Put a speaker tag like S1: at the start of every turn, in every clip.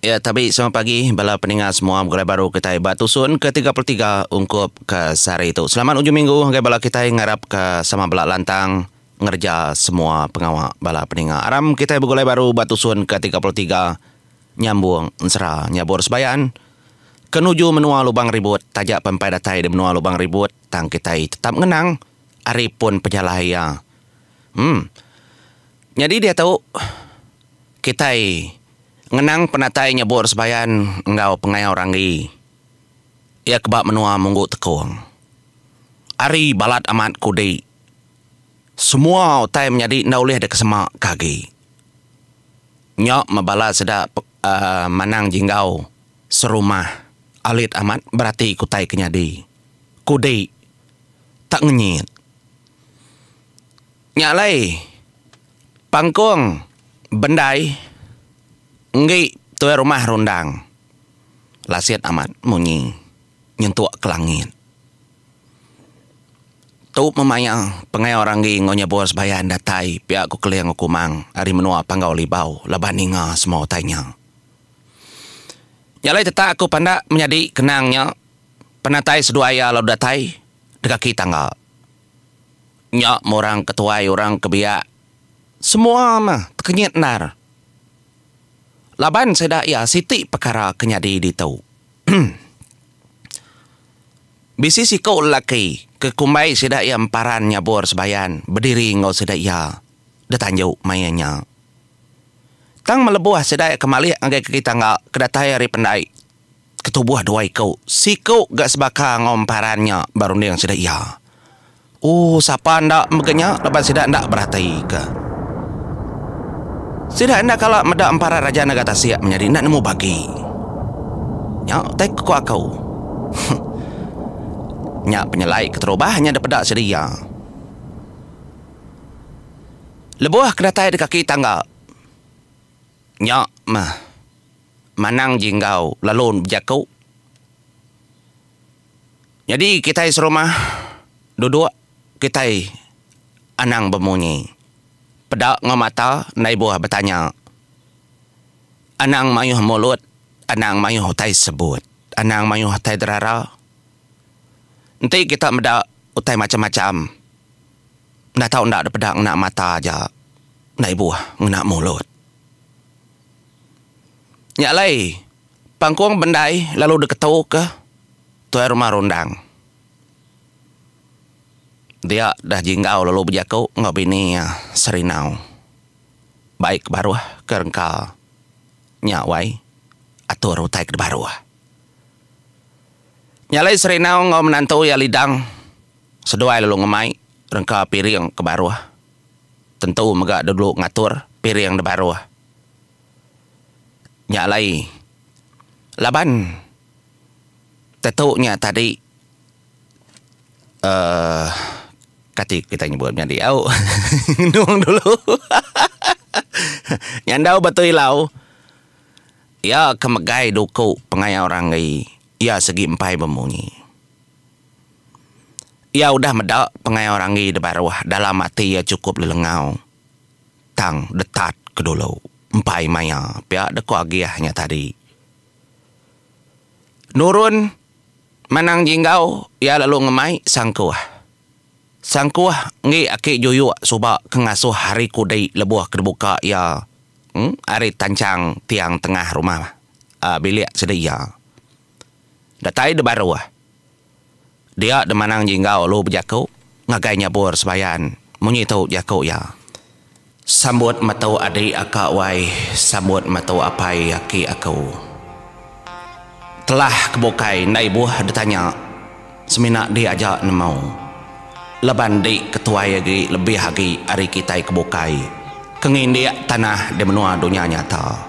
S1: Ya, tapi selamat pagi bala pendengar semua mulai baru kita batusun ke-33 ungkup ke sehari itu. Selamat ujung minggu hanggai bala kita ngarap ke sama bala lantang ngerja semua pengawak bala pendengar. Aram kita bergulai baru batusun ke-33 nyambung ensera nyabur sebayan kenuju menua lubang ribut tajak pempai datai di menua lubang ribut tang kita tetap ngenang hari pun penjalahaya. Jadi dia tahu kita ngenang penatai nyabur sebayan engkau pengayau rangi. Ia kebak menua munggu tekung. Ari balat amat kudi. Semua utai menjadi naulih ada kesemak kagi. Nyok membalat sedap manang jinggau serumah. Alit amat berarti kutai kenyadi. Kudi tak ngenyit. Nyalai pangkung bendai Nggi tuai rumah rondang. Lasiat amat munyi nyentuk ke langit. Tu memayang pengai orang ngi ngonya bos bayan datai pihak ku keliang kumang hari menua panggau libau labaninga semua tanya. Nyalai tetap aku pandak menjadi kenangnya penatai seduaya lalu datai dekaki tanggal. Nyak morang ketuai orang kebiak semua mah terkenyit nar. Laban seda ya siti perkara kenyadi di tau. Bisi si kau laki kekumbai seda ya emparan nyabur sebayan berdiri ngau seda ya detanjau mayanya. Tang melebuah seda ya kemali anggai kita ngak kedatai hari pendai ketubuh dua kau si kau gak sebaka ngau emparannya baru dia yang seda ya. Siapa ndak meganya laban seda ndak beratai ke. Sudah anda kalau meda empara raja negara siap menjadi nak nemu bagi. Nyak tak ku aku. Nyak penyelai keterubah hanya dapat sedia. Lebuah kedatai di kaki tangga. Nyak mah manang jinggau lalu berjakau. Jadi kita serumah duduk kita anang bemunyi. Pedak ngamata nai buah bertanya. Anang mayuh mulut, anang mayuh utai sebut, anang mayuh utai derara. Nanti kita medak utai macam-macam. Ndak tahu ndak ada pedak nak mata aja. Nai buah nak mulut. Nyak lai, pangkuang bendai lalu deketau ke tuai rumah rondang. Dia dah jinggau lalu berjakau ngau bini serinau. Baik baruah kerengkal. Nyawai atur utai ke baruah. Nyalai serinau ngau menantu ya lidang. Seduai lalu ngemai rengkal piring ke baruah. Tentu megak dulu ngatur piring de baruah. Nyalai laban tetuknya tadi kati kita nyebut menjadi au nuang dulu nyandau betul lau ya kemegai duku pengaya orang gay ya segi empai bemunyi ya udah medak pengaya orang gay de baruah dalam hati ya cukup lelengau tang detat ke dulu empai maya pihak deku agiahnya tadi nurun manang jinggau ya lalu ngemai sangkuah ngi aki joyo suba kengasuh hari kudai lebuah kebuka ya hari tancang tiang tengah rumah bilik sedia datai de baruah dia de manang jinggau lu berjakau ngagainya bor sebayan munyi tau jakau ya sambut matau adik akak wai sambut matau apai aki aku telah kebukai nai buah ditanya seminak dia ajak nemau leban di ketua lagi lebih lagi hari kita kebukai kengin dia tanah di menua dunia nyata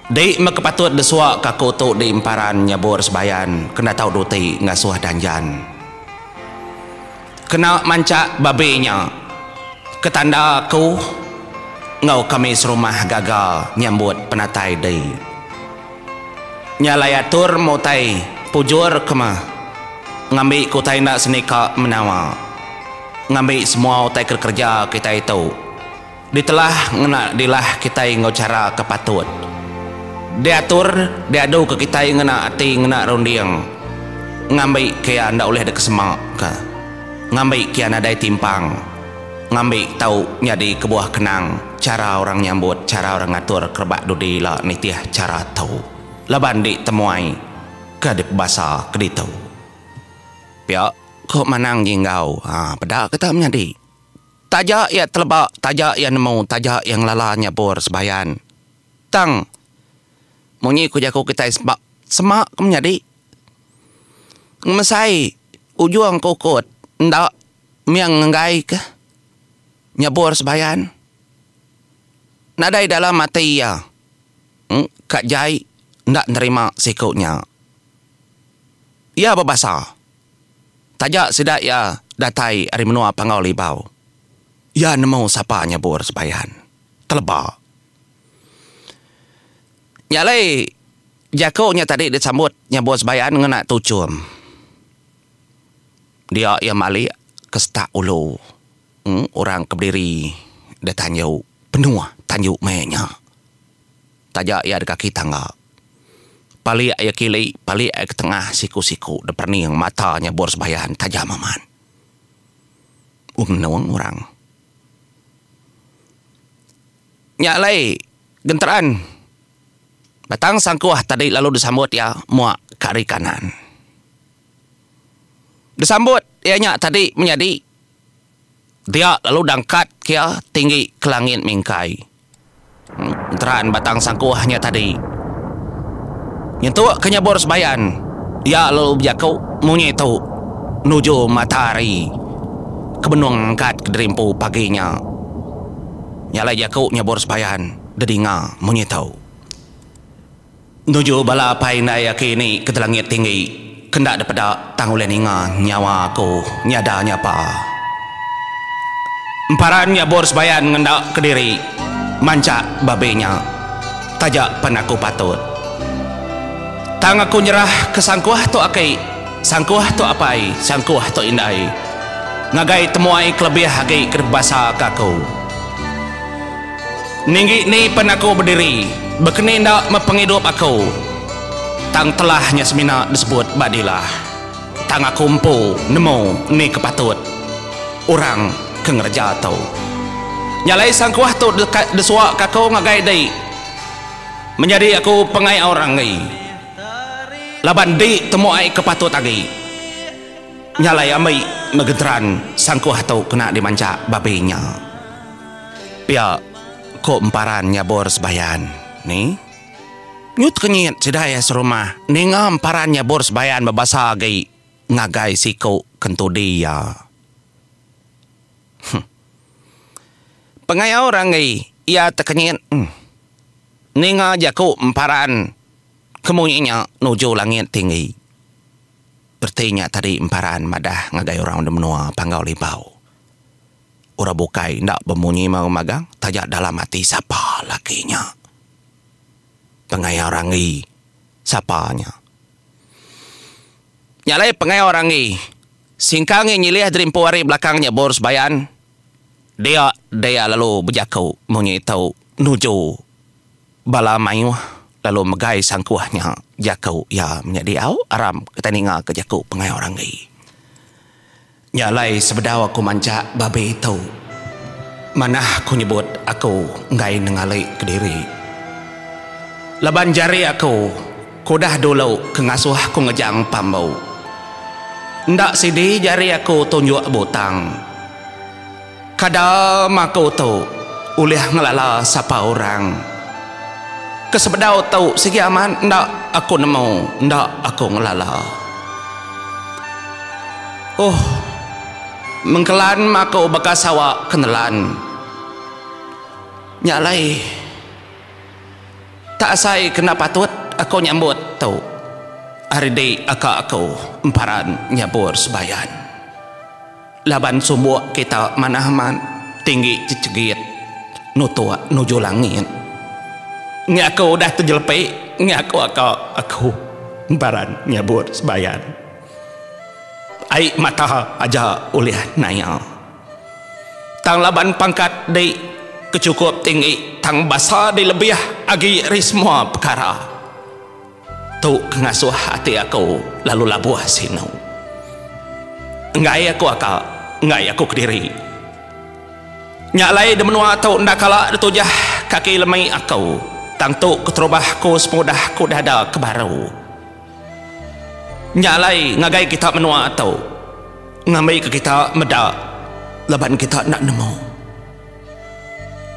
S1: di makepatut desua kaku tu di imparan nyabur sebayan kena tahu duti ngasuh danjan kena mancak babenya ketanda aku ngau kami serumah gagal nyambut penatai di nyalayatur mutai pujur kemah ngambil kutai nak senika menawa ngambil semua utai kerja kita itu ditelah ngena dilah kita ngau cara kepatut Diatur, diadu ke kita yang ngena ati ngena rondiang. Ngambil kaya anda oleh ada kesemak ka. Ngambil kaya anda timpang. Ngambil tahu nyadi kebuah kenang. Cara orang nyambut, cara orang ngatur kerbak dudi lah nitiah cara tahu. Laban di temuai ke di bahasa ke di tahu. Pihak kok manang jinggau. Pada kita menyadi. Tajak ya telebak, tajak ya nemu, tajak yang lala nyabur sebayan. Tang. Munyi ku jaku kita semak menyadi. Ngemesai ujung kokot ndak miang ngai ke nyabur sebayan. Nadai dalam mati ya. Kak Jai ndak nerima sikutnya. Ya berbahasa. Tajak sidak ya datai hari menua pangau libau. Ya nemu siapa nyabur sebayan. Telebak. Nyalai jakonya tadi disambut nyabur sebayan ngena tucum. Dia yang mali kestak ulu. Orang keberdiri dia tanyu penuh tanyu mainnya. Tajak ya dekat kita enggak. Pali ya kili, pali ya ke tengah siku-siku depan yang matanya bor sebayan tajam aman. Menawang orang. Nyalai genteran. Batang sangkuah tadi lalu disambut ya muak kari kanan. Disambut ianya tadi menjadi dia lalu dangkat kia tinggi ke langit mingkai. Genteran batang sangkuahnya tadi. Nyentuh ke nyabor sebayan. Ya lalu berjakau menyetu nuju matahari. Kebenung angkat ke derimpu paginya. Nyala jakau nyabor sebayan. Dedinga menyetu. Nuju bala paina yakini ke langit tinggi. Kendak daripada tangulen inga nyawa aku nyada nyapa. Emparan nyabor sebayan ngendak ke diri. Mancak babenya. Tajak panaku patut. Tang aku nyerah ke sangkuah tu akai. Sangkuah tu apai. Sangkuah tu indai. Ngagai temuai kelebih hagai kerbasa kaku. Ninggi ni panaku berdiri. Bekeni ndak mempengidup aku. Tang telahnya semina disebut badilah. Tang aku empu nemu ni kepatut. Orang kengerja tau. Nyalai sangkuah tu dekat desuak kakau ngagai dai. Menjadi aku pengai orang ngai. Laban di temuai kepatut lagi. Nyalai amai megenteran sangkuah tu kena dimancak babinya. Pia ko emparan nyabor sebayan ni. Nyut kenyit sedaya serumah. Ninga emparan nyabor sebayan babasa gai ngagai siku kentu dia. Pengaya orang gai ia terkenyit. Ninga jaku emparan kemunyinya nuju langit tinggi. Bertinya tadi emparan madah ngagai orang menua panggau libau. Ura bukai ndak bemunyi mau magang. Tajak dalam hati siapa lakinya. Pengaya orang gai siapanya. Nyalai pengaya orang gai. Singkangi nyilih derimpu hari belakangnya bor sebayan. Dia lalu berjakau munyi tahu nuju bala mayu. Lalu megai sangkuahnya jakau ya menjadi au aram ketaninga ke jakau pengai orang gai. Nyalai sebedaw aku mancak babe tahu. Manah aku nyebut aku ngai nengalai ke diri. Laban jari aku kudah dulu kengasuh aku ngejang pambau. Ndak sidi jari aku tunjuk butang. Kadam aku tu ulih ngelala sapa orang. Kesebedaw tahu segi aman ndak aku nemu, ndak aku ngelala. Mengkelan mako bekas awak kenalan. Nyalai tak asai kena patut aku nyambut tahu. Hari di aku emparan nyabur sebayan. Laban sumbu kita manahaman tinggi cecegit nutua nuju langit. Ngaku dah terjelepe, ngaku aku emparan nyabur sebayan. Ai mata aja oleh naya. Tang laban pangkat di kecukup tinggi tang basa di lebih agi ri semua perkara tu ngasuh hati aku lalu labuh sinu ngai aku kediri nyalai demenua tu ndakala detujah kaki lemai aku tang tu keterubah ku semudah ku dada kebaru nyalai ngagai kita menua tu ngamai ke kita meda leban kita nak nemu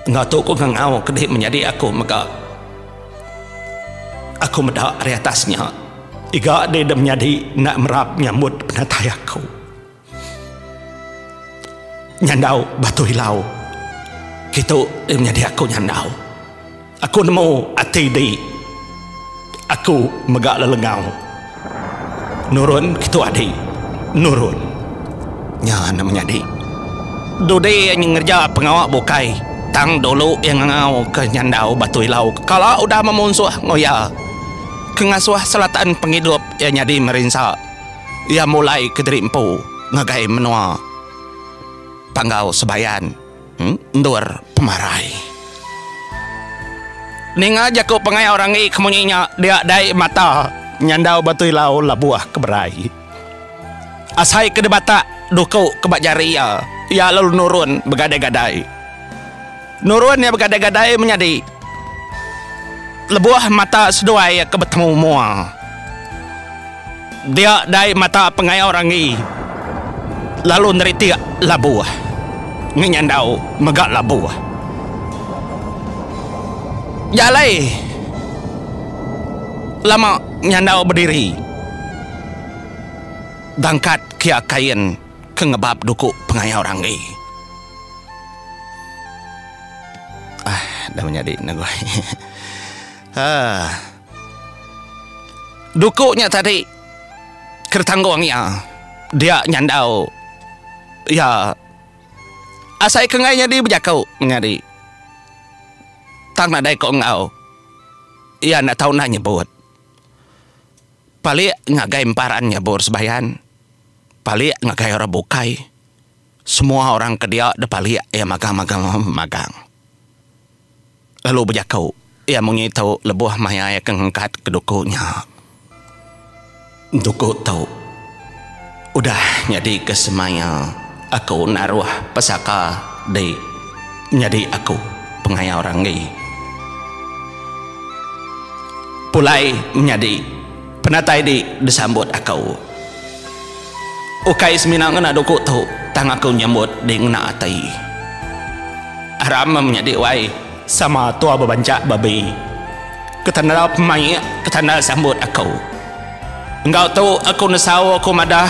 S1: ngatu ku ngau kedih menjadi aku maka aku meda di atasnya iga dia menjadi nak merap nyambut penatai aku nyandau batu hilau gitu dia menjadi aku nyandau aku nemu ati di aku megak lelengau nurun gitu adi nurun nyana menjadi dode yang ngerja pengawak bukai tang dulu yang ngau ke nyandau batu hilau kalau udah memunsuh ngoya kengasuh selatan penghidup ya nyadi merinsa ya mulai kederimpu ngagai menua panggau sebayan ndur pemarai ninga jaku pengai orang i kemunyinya dia dai mata nyandau batu hilau labuah keberai asai kedebata duku kebak jari ya lalu nurun begadai-gadai nurun ya begadai-gadai menjadi lebuah mata seduai ke bertemu mua dia dai mata pengai orang i lalu neriti labuah nyandau megak labuah jalai lama nyandau berdiri dangkat kia kain ke ngebab duku pengai orang i dah menjadi negoi dukunya tadi kertanggungnya dia nyandau ya asai kengainya di bejakau nyari tang nadai kau ngau ya nak tahu nak nyebut palik ngagai emparan nyebur sebayan palik ngagai orang bukai semua orang ke dia de palik ya magang lalu bejakau ia mengitahu lebuh maya yang kengangkat ke dukunya duku tahu udah jadi kesemaya aku naruh pesaka di jadi aku pengaya orang ini pulai menjadi penatai di disambut aku ukai seminang na duku tahu tang aku nyambut di ngena atai aram menjadi wai sama tua bebancak babi ketanda pemai ketanda sambut aku engkau tahu aku nesau aku madah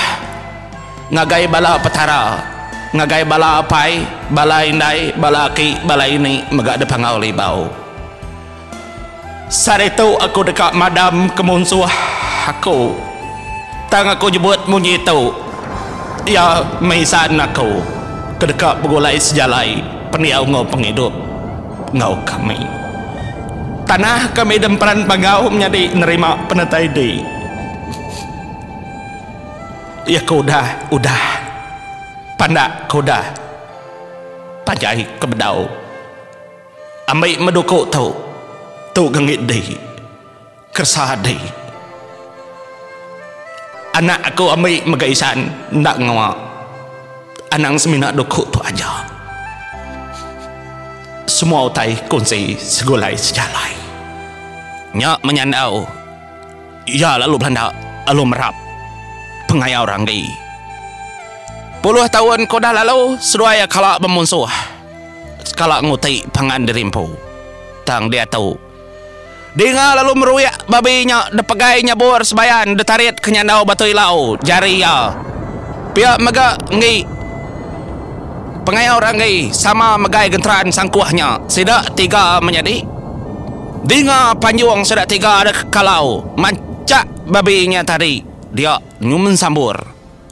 S1: ngagai bala petara ngagai bala apai bala indai bala ki bala ini megak de pangau libau sare tu aku dekat madam kemunsuh aku tang aku jebut munyi tu ya maisan aku kedekat begulai sejalai peniau ngau penghidup ngau kami tanah kami demperan pangau menjadi nerima penatai di ya kau udah pandak kau dah panjai kebedau amai medukuk tu gengit di kersah di anak aku amai megaisan nak ngawa anang semina dukuk tu aja semua utai kunci segulai sejalai nyak menyandau ya lalu belanda lalu merap pengaya orang ni puluh tahun kau dah lalu seduaya kalak memunsuh kalak ngutai pangan derimpu tang dia tahu dia lalu meruyak babinya depegai nyabur sebayan detarit kenyandau batu ilau jari ya pihak mega ngi pengaya orang ni sama megai genteran sangkuahnya sidak tiga menjadi dinga panjung sidak tiga ada kalau mancak babinya tadi dia nyumen sambur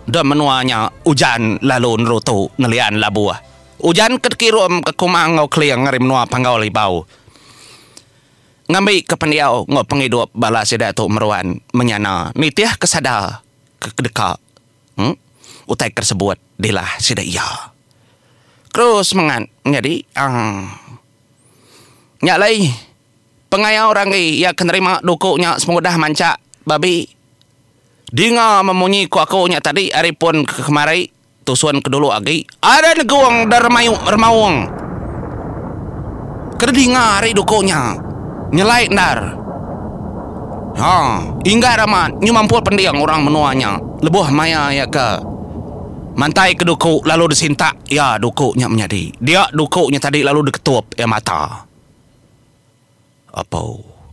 S1: dan menuanya hujan lalu nerutu ngelian labuah hujan kekirum ke kumang ngau kliang ngari menua panggau libau ngambil ke pendiau ngau penghidup bala sidak tu meruan menyana nitiah kesada ke kedeka utai tersebut dilah sidak iya terus mengan jadi Nyak lay. Pengayau orang ia kenerima dukunya semudah mancak babi. Dinga memunyi ku aku nya tadi hari pun kemari tusuan kedulu agi. Ada neguang darmayu remawang. Kedinga hari dukunya. Nyelai ndar. Hingga raman nyumampul pendiang orang menuanya. Lebuh maya ya ke. Mantai ke duku lalu disintak. Ya dukunya menjadi. Dia dukunya tadi lalu diketup ya mata. Apa?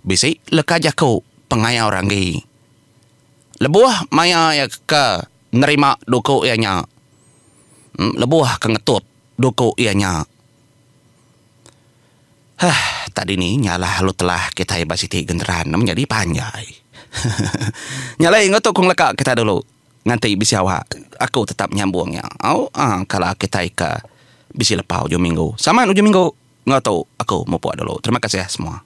S1: Bisi leka jaku pengayau orang gi. Lebuh maya ya ke nerima duku ianya. Lebuh ke ngetup duku ianya. Tadi ni nyalah lu telah kita ibasiti genderan menjadi panjai. Nyalai ngotok kong leka kita dulu. Nanti bisa awak aku tetap nyambungnya. Kalau kita ika bisi lepau ujung minggu. Sama ujung minggu ngotok aku mau buat dulu. Terima kasih semua.